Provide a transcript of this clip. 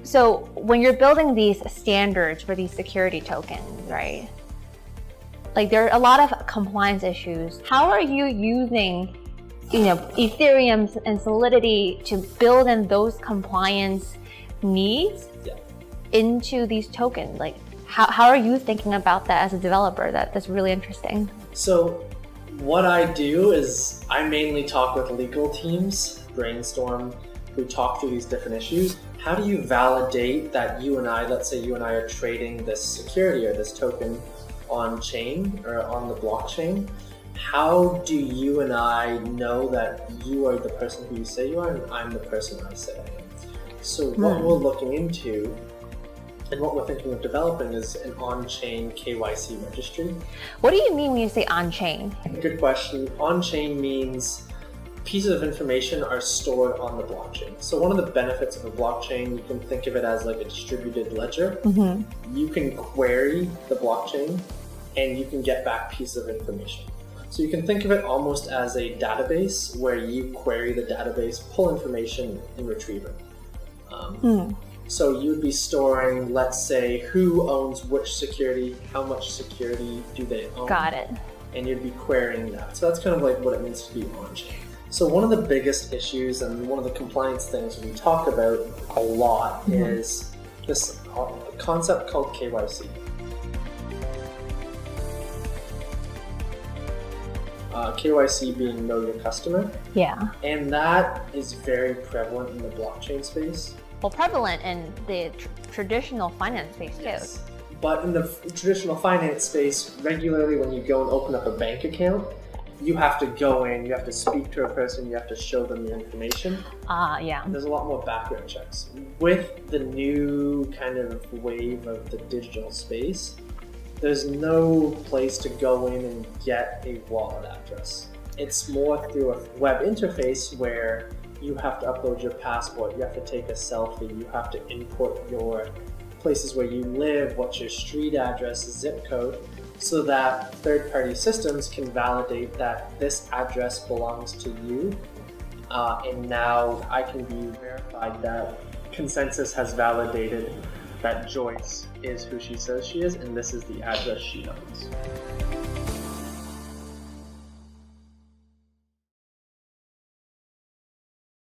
So when you're building these standards for these security tokens, right? Like there are a lot of compliance issues. How are you using, Ethereum and Solidity to build in those compliance needs into these tokens? Like how are you thinking about that as a developer? That's really interesting. So what I do is I mainly talk with legal teams, brainstorm, we talk through these different issues. How do you validate that let's say you and I are trading this security or this token on chain or on the blockchain? How do you and I know that you are the person who you say you are and I'm the person I say I am? So what we're looking into and what we're thinking of developing is an on-chain KYC registry. What do you mean when you say on-chain? Good question. On-chain means pieces of information are stored on the blockchain. So one of the benefits of a blockchain, you can think of it as like a distributed ledger. You can query the blockchain and you can get back pieces of information. So you can think of it almost as a database where you query the database, pull information, and retrieve it. So you'd be storing, let's say, who owns which security, how much security do they own. Got it. And you'd be querying that. So that's kind of like what it means to be on-chain. So one of the biggest issues and one of the compliance things we talk about a lot is this concept called KYC. KYC being know your customer. Yeah. And that is very prevalent in the blockchain space. Well, prevalent in the traditional finance space too. Yes. But in the traditional finance space, regularly when you go and open up a bank account, you have to go in, you have to speak to a person, you have to show them your information. Yeah. There's a lot more background checks. With the new kind of wave of the digital space, there's no place to go in and get a wallet address. It's more through a web interface where you have to upload your passport, you have to take a selfie, you have to input your places where you live, what's your street address, zip code, so that third-party systems can validate that this address belongs to you. And now I can be verified that Consensus has validated that Joyce is who she says she is, and this is the address she owns.